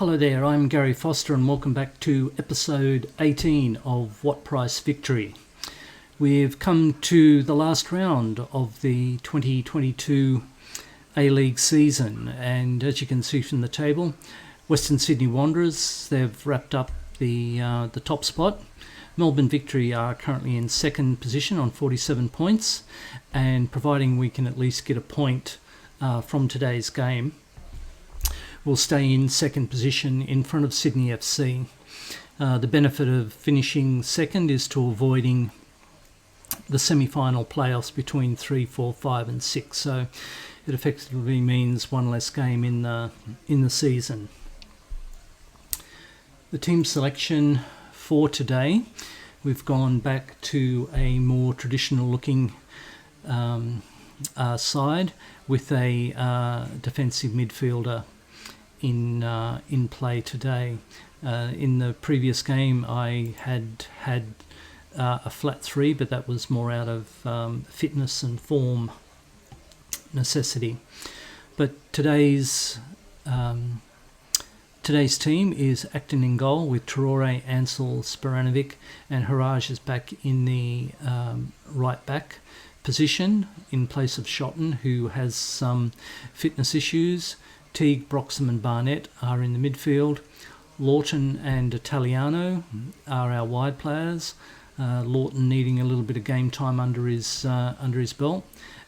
Hello there, I'm Gary Foster and welcome back to episode 18 of What Price Victory. We've come to the last round of the 2022 A-League season, and as you can see from the table, Western Sydney Wanderers, they've wrapped up the top spot. Melbourne Victory are currently in second position on 47 points, and providing we can at least get a point from today's game, will stay in second position in front of Sydney FC. The benefit of finishing second is to avoiding the semi-final playoffs between 3, 4, 5 and 6. So it effectively means one less game in the season. The team selection for today, we've gone back to a more traditional looking side with a defensive midfielder in play today. In the previous game I had a flat 3, but that was more out of fitness and form necessity. But today's team is Acton in goal with Traore, Ansel, Sporanovic, and Haraj is back in the right back position in place of Shotton, who has some fitness issues. Teague, Broxham and Barnett are in the midfield. Lawton and Italiano are our wide players. Lawton needing a little bit of game time under his belt,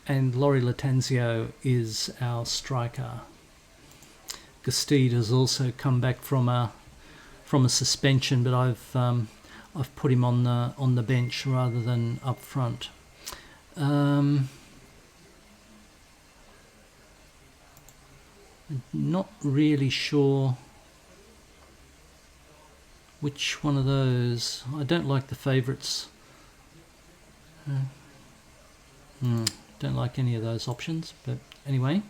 and Laurie Latanzio is our striker. Gastide has also come back from a suspension, but I've put him on the bench rather than up front. Not really sure which one of those. I don't like the favourites. Don't like any of those options, but anyway.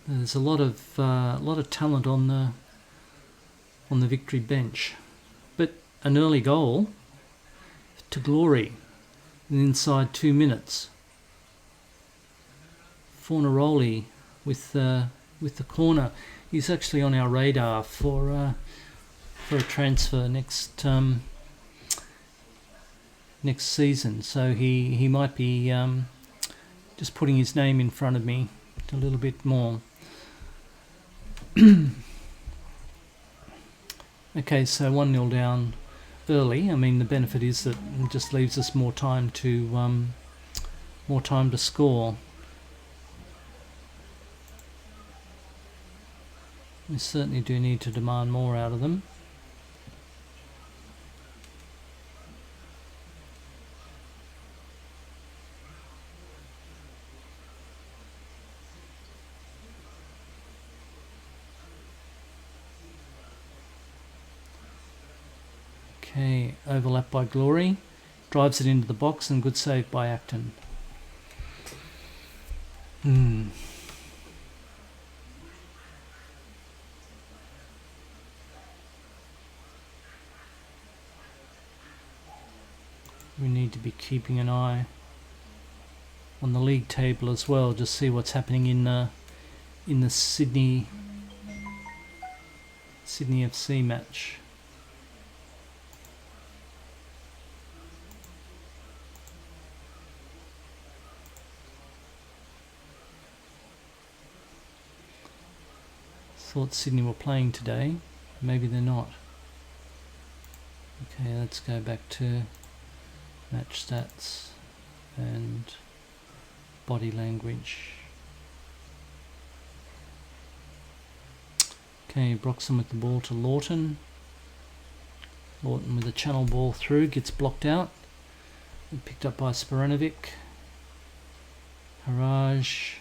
There's a lot of talent on the Victory bench, but an early goal to glory inside 2 minutes. Fornaroli with the corner. He's actually on our radar for a transfer next season, so he might be just putting his name in front of me a little bit more. Okay, so 1-0 down early. I mean, the benefit is that it just leaves us more time to score. We certainly do need to demand more out of them. Okay, overlap by Glory, drives it into the box, and good save by Acton. We need to be keeping an eye on the league table as well, just see what's happening in the Sydney FC match. Thought Sydney were playing today. Maybe they're not. Okay, let's go back to match stats and body language. Okay, Broxham with the ball to Lawton. Lawton with a channel ball through, gets blocked out. Picked up by Sporanovic. Haraj.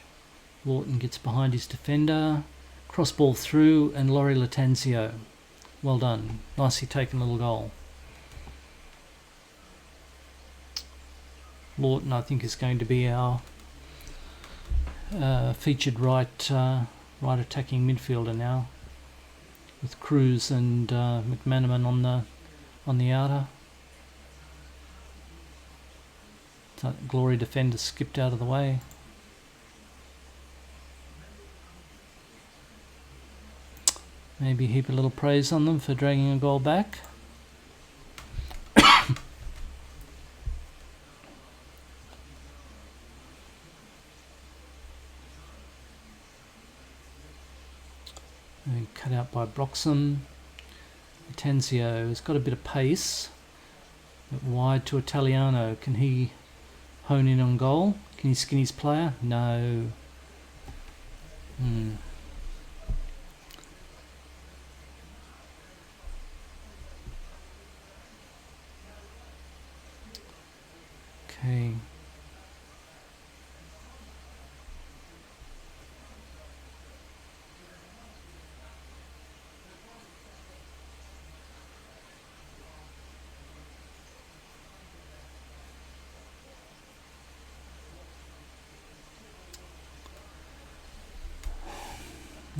Lawton gets behind his defender. Cross ball through, and Laurie Latanzio. Well done. Nicely taken little goal. Lawton, I think, is going to be our featured right attacking midfielder now, with Cruz and McManaman on the outer. That Glory defender skipped out of the way. Maybe heap a little praise on them for dragging a goal back. And cut out by Broxham. Latenzio has got a bit of pace. Bit wide to Italiano. Can he hone in on goal? Can he skin his player? No. Okay.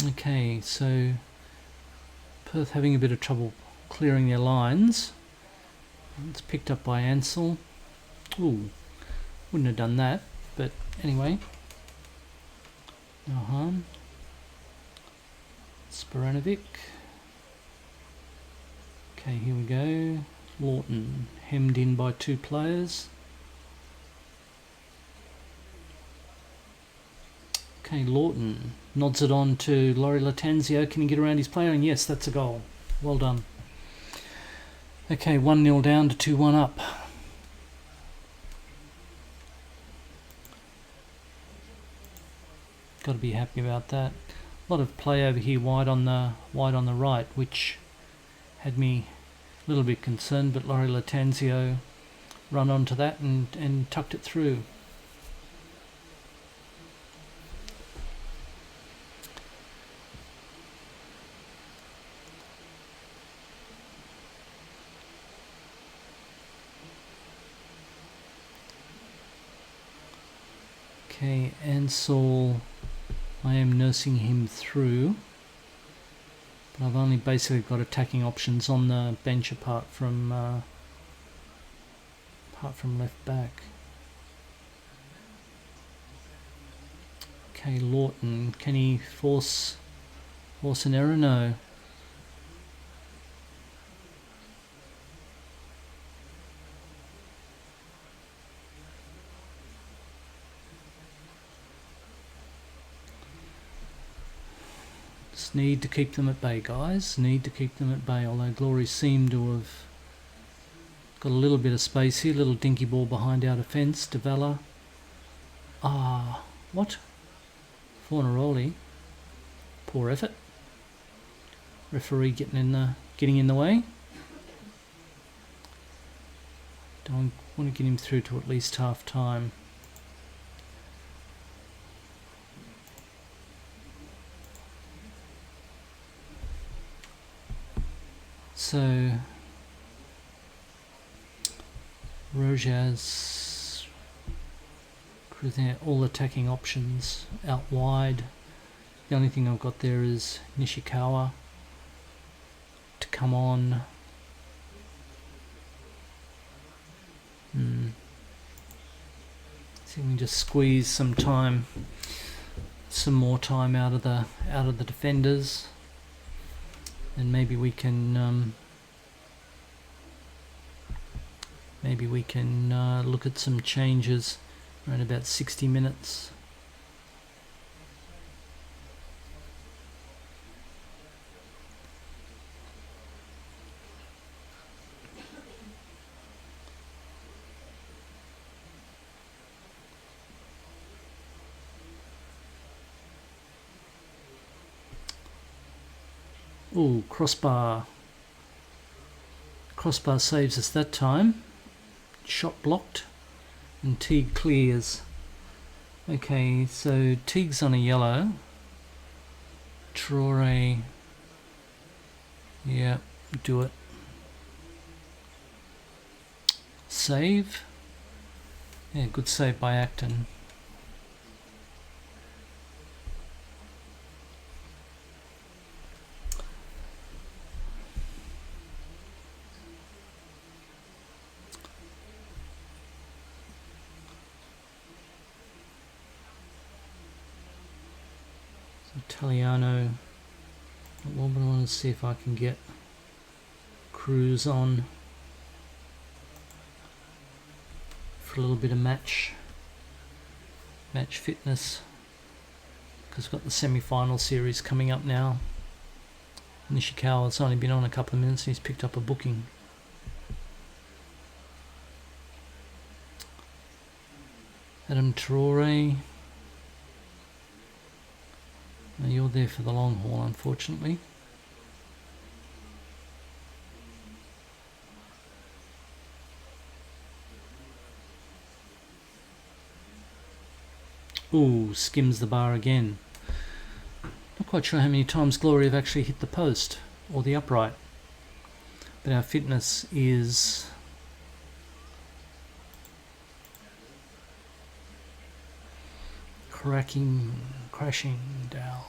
Okay, so Perth having a bit of trouble clearing their lines. It's picked up by Ansell. Ooh, wouldn't have done that, but anyway. No harm. Sporanovic. Okay, here we go. Lawton hemmed in by two players. Okay, Lawton nods it on to Laurie Latenzio. Can he get around his player? And yes, that's a goal. Well done. Okay, 1-0 down to 2-1 up. Got to be happy about that. A lot of play over here wide on the right, which had me a little bit concerned, but Laurie Latenzio run onto that and tucked it through. Okay, Ansell, I am nursing him through, but I've only basically got attacking options on the bench apart from left back. Okay, Lawton, can he force an error? No. Need to keep them at bay, guys. Need to keep them at bay, although Glory seem to have got a little bit of space here. Little dinky ball behind our defence. Devala. What? Fornaroli. Poor effort. Referee getting in the way. Don't want to get him through to at least half time. So Rojas cruising all attacking options out wide. The only thing I've got there is Nishikawa to come on. See if we can just squeeze some more time out of the defenders. And maybe we can look at some changes around about 60 minutes. Ooh, crossbar. Crossbar saves us that time. Shot blocked. And Teague clears. Okay, so Teague's on a yellow. Traore. Yeah, do it. Save. Yeah, good save by Acton. Italiano. Well, but I want to see if I can get Cruz on for a little bit of match fitness, because we've got the semi-final series coming up now. Nishikawa's only been on a couple of minutes and he's picked up a booking. Adam Traore. Now you're there for the long haul, unfortunately. Ooh, skims the bar again. Not quite sure how many times Glory have actually hit the post or the upright. But our fitness is crashing down.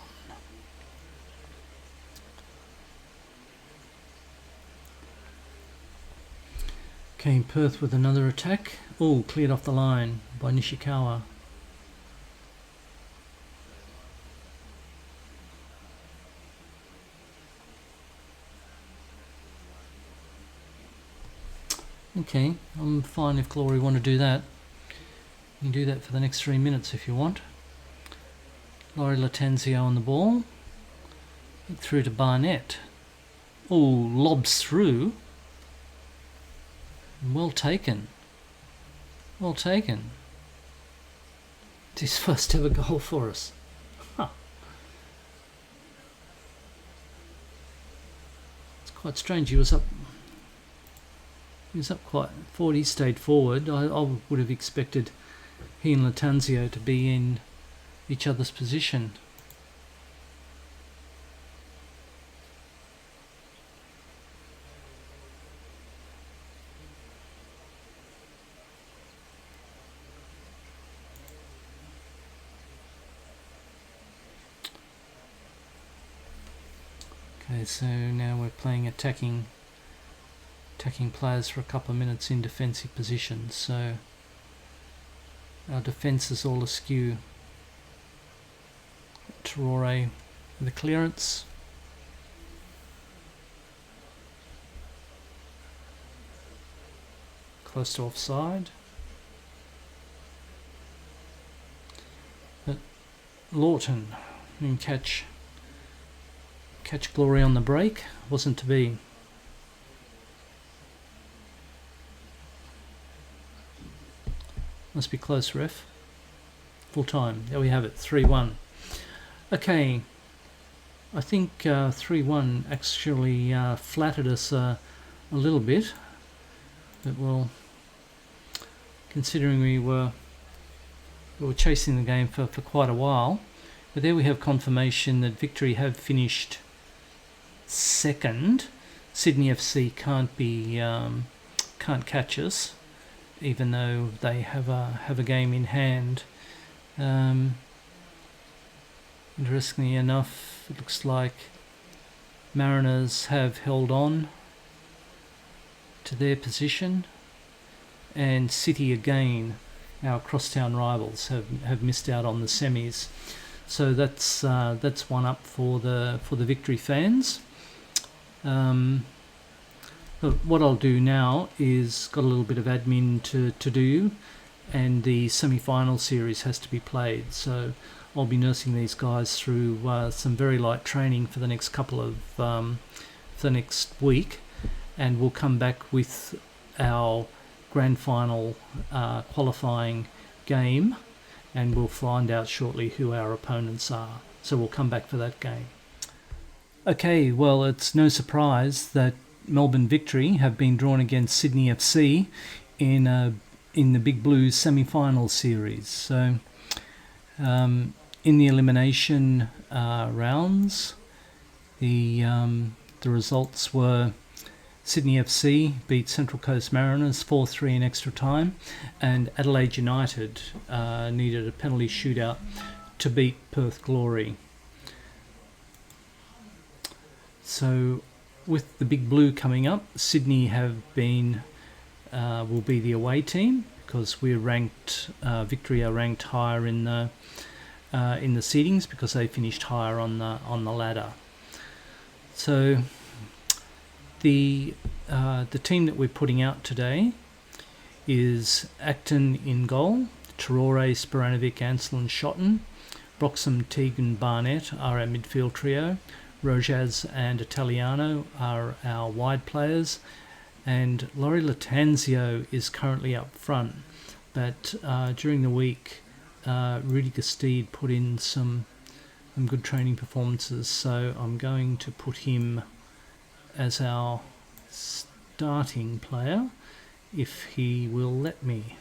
Okay, Perth with another attack. Oh, cleared off the line by Nishikawa. Okay, I'm fine if Glory want to do that. You can do that for the next 3 minutes if you want. Laurie Latenzio on the ball. Hit through to Barnett. Oh, lobs through. Well taken. Well taken. It's his first ever goal for us. Huh. It's quite strange. He was up quite forward. He stayed forward. I would have expected he and Latenzio to be in each other's position. Okay, so now we're playing attacking players for a couple of minutes in defensive positions, so our defence is all askew. Traore with the clearance. Close to offside. But Lawton can catch Glory on the break. Wasn't to be. Must be close, ref. Full time. There we have it, 3-1. Okay, I think 3-1 actually flattered us a little bit, but well, considering we were chasing the game for quite a while. But there we have confirmation that Victory have finished second. Sydney FC can't catch us, even though they have a game in hand. Interestingly enough, it looks like Mariners have held on to their position, and City again, our crosstown rivals, have missed out on the semis. So that's one up for the Victory fans. But what I'll do now is got a little bit of admin to do, and the semi-final series has to be played. So I'll be nursing these guys through some very light training for the next for the next week, and we'll come back with our grand final qualifying game, and we'll find out shortly who our opponents are. So we'll come back for that game. Okay, well, it's no surprise that Melbourne Victory have been drawn against Sydney FC in the Big Blues semi-final series. So in the elimination rounds, the results were Sydney FC beat Central Coast Mariners 4-3 in extra time, and Adelaide United needed a penalty shootout to beat Perth Glory. So with the Big Blue coming up, Sydney will be the away team, because we're ranked, Victory are ranked higher in the in the seedings because they finished higher on the ladder. So the team that we're putting out today is Acton in goal, Traore, Sporanovic, Ansel and Shotton, Broxham, Teague Barnett are our midfield trio, Rojas and Italiano are our wide players, and Laurie Latanzio is currently up front, but during the week Rudy Gestede put in some good training performances, so I'm going to put him as our starting player if he will let me.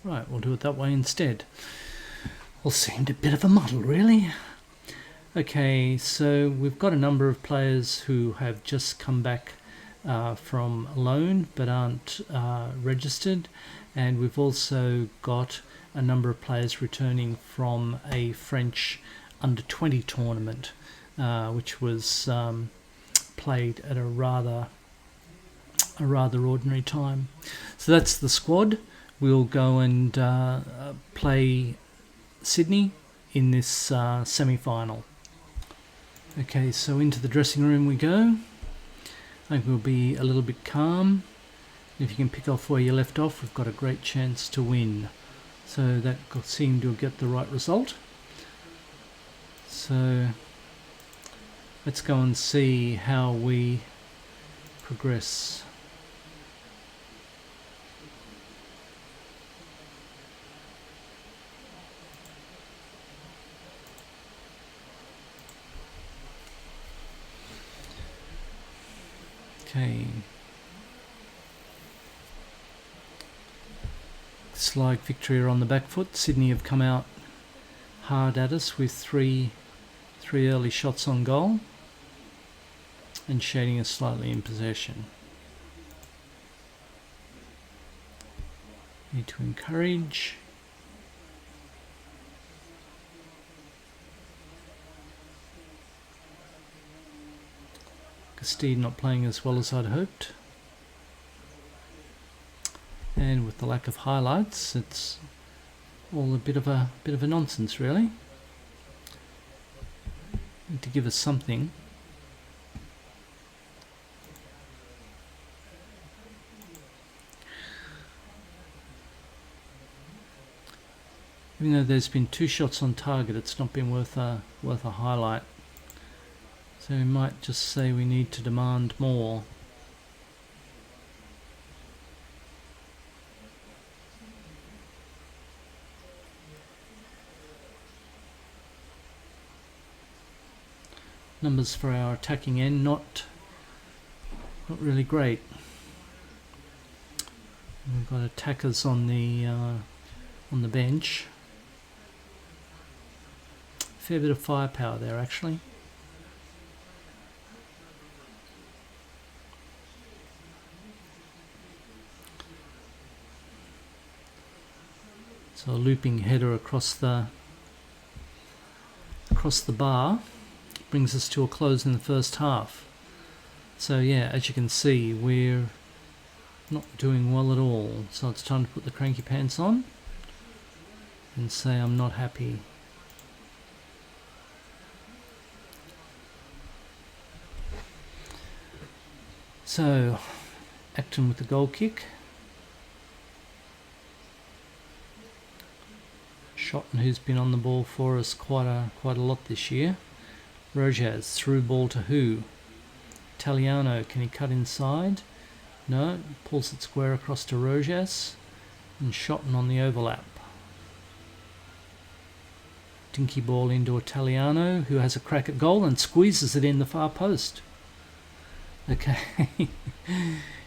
Right, we'll do it that way instead. All seemed a bit of a muddle, really. Okay, so we've got a number of players who have just come back from loan but aren't registered, and we've also got a number of players returning from a French under-20 tournament, which was played at a rather ordinary time. So that's the squad. We'll go and play Sydney in this semi-final. Okay, so into the dressing room we go. I think we'll be a little bit calm. If you can pick off where you left off, we've got a great chance to win. So that seemed to get the right result. So let's go and see how we progress. Okay. Slight Victory are on the back foot. Sydney have come out hard at us with three early shots on goal and shading us slightly in possession. Need to encourage. Gestede not playing as well as I'd hoped, and with the lack of highlights, it's all a bit of a nonsense, really. Need to give us something. Even though there's been 2 shots on target, it's not been worth a highlight. So we might just say we need to demand more. Numbers for our attacking end not really great. We've got attackers on the bench. Fair bit of firepower there, actually. So a looping header across the bar brings us to a close in the first half. So yeah, as you can see, we're not doing well at all. So it's time to put the cranky pants on and say I'm not happy. So Acton with the goal kick. Shotton, who's been on the ball for us quite a lot this year. Rojas, through ball to who? Italiano, can he cut inside? No, pulls it square across to Rojas, and Shotton on the overlap. Dinky ball into Italiano, who has a crack at goal and squeezes it in the far post. Okay,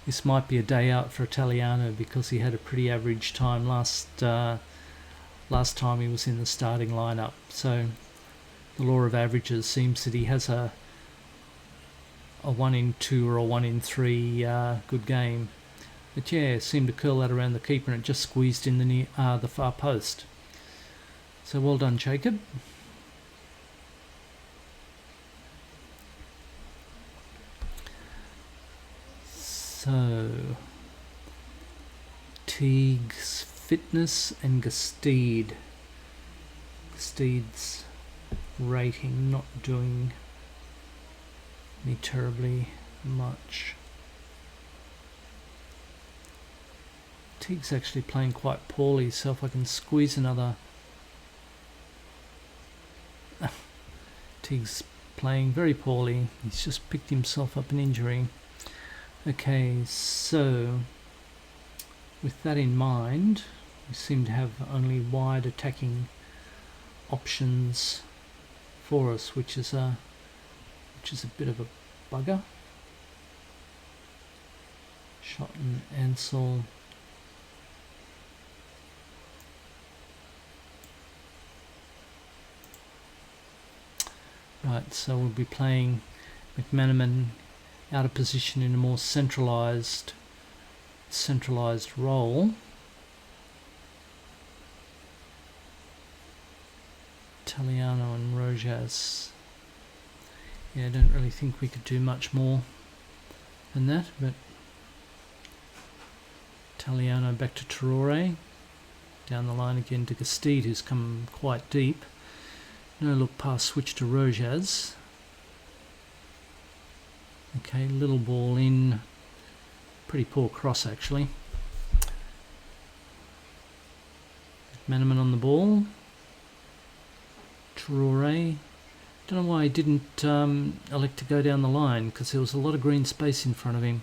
this might be a day out for Italiano because he had a pretty average time last time he was in the starting lineup. So the law of averages seems that he has a 1 in 2 or a 1 in 3 good game. But yeah, seemed to curl that around the keeper and it just squeezed in the far post. So well done, Jacob. So, Teague's Fitness and Gestede. Gestede's rating not doing me terribly much. Teague's actually playing quite poorly, so if I can squeeze another... Teague's playing very poorly. He's just picked himself up an injury. Okay, so with that in mind, we seem to have only wide attacking options for us, which is a bit of a bugger. Shot and Ansel. Right, so we'll be playing McManaman out of position in a more centralised role. Italiano and Rojas. Yeah, I don't really think we could do much more than that, but Italiano back to Traore. Down the line again to Gestede, who's come quite deep. No look pass, switch to Rojas. Okay, little ball in. Pretty poor cross actually. McManaman on the ball. Traore. Don't know why he didn't elect to go down the line, because there was a lot of green space in front of him.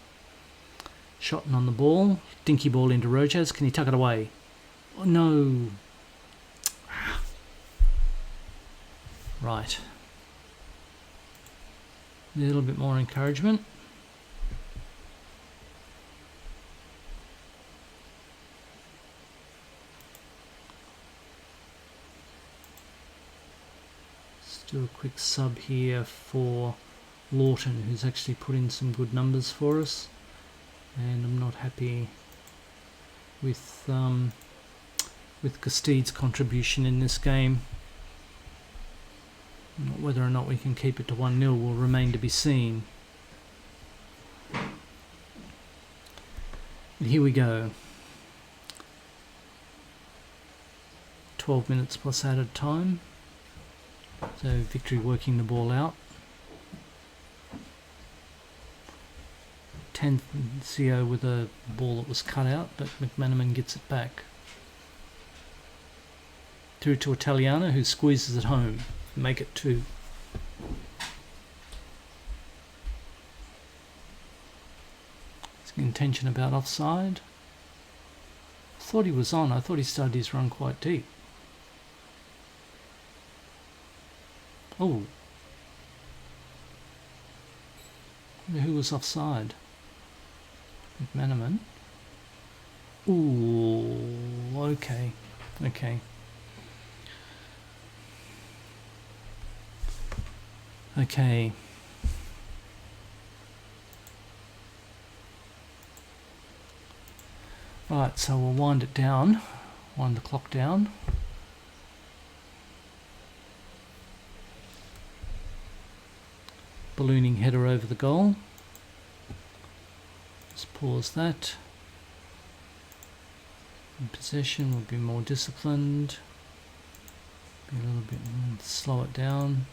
Shotton on the ball. Dinky ball into Rojas. Can he tuck it away? Oh no. Right. A little bit more encouragement. Let's do a quick sub here for Lawton, who's actually put in some good numbers for us. And I'm not happy with Gestede's contribution in this game. Whether or not we can keep it to 1-0 will remain to be seen. And here we go. 12 minutes plus added time. So Victory working the ball out. Tanzio with a ball that was cut out, but McManaman gets it back. Through to Italiano, who squeezes it home. Make it 2. His intention about offside. I thought he was on. I thought he started his run quite deep. Oh. Who was offside? McManaman. Ooh, okay. Okay. Okay. Right, so we'll wind it down, wind the clock down. Ballooning header over the goal. Just pause that. In possession, we'll be more disciplined. Be a little bit, slow it down.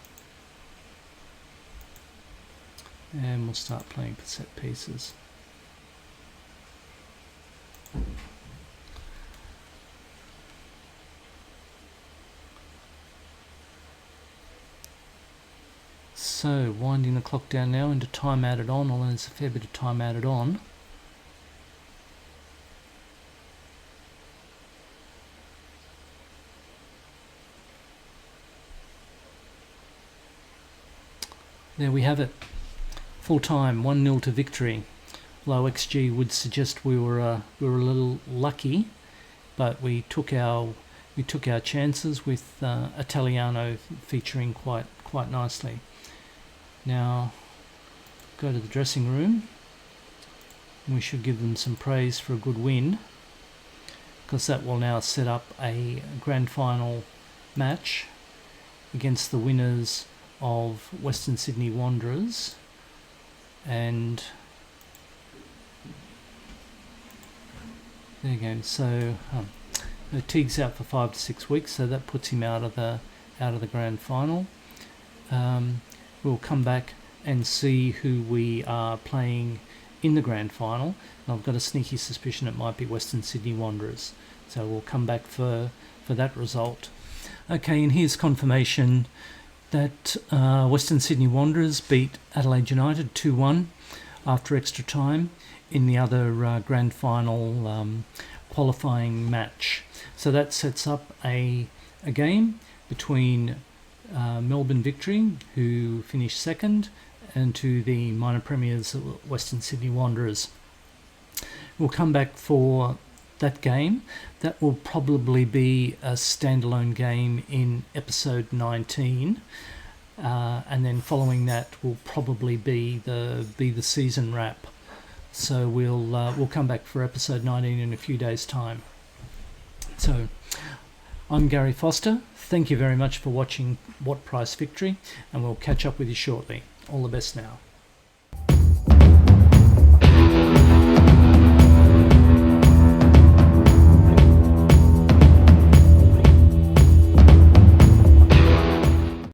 And we'll start playing set pieces. So, winding the clock down now into time added on, although there's a fair bit of time added on. There we have it. Full time, 1-0 to Victory. Low XG would suggest we were a little lucky, but we took our chances with Italiano featuring quite nicely. Now, go to the dressing room. We should give them some praise for a good win, because that will now set up a grand final match against the winners of Western Sydney Wanderers and there you go. So Teague's out for 5 to 6 weeks, so that puts him out of the grand final. We'll come back and see who we are playing in the grand final. And I've got a sneaky suspicion it might be Western Sydney Wanderers. So we'll come back for that result. Okay, and here's confirmation that Western Sydney Wanderers beat Adelaide United 2-1 after extra time in the other grand final qualifying match. So that sets up a game between Melbourne Victory, who finished second, and to the minor premiers Western Sydney Wanderers. We'll come back for that game. That will probably be a standalone game in episode 19, and then following that will probably be the season wrap. So we'll come back for episode 19 in a few days' time. So I'm Gary Foster. Thank you very much for watching What Price Victory, and we'll catch up with you shortly. All the best now.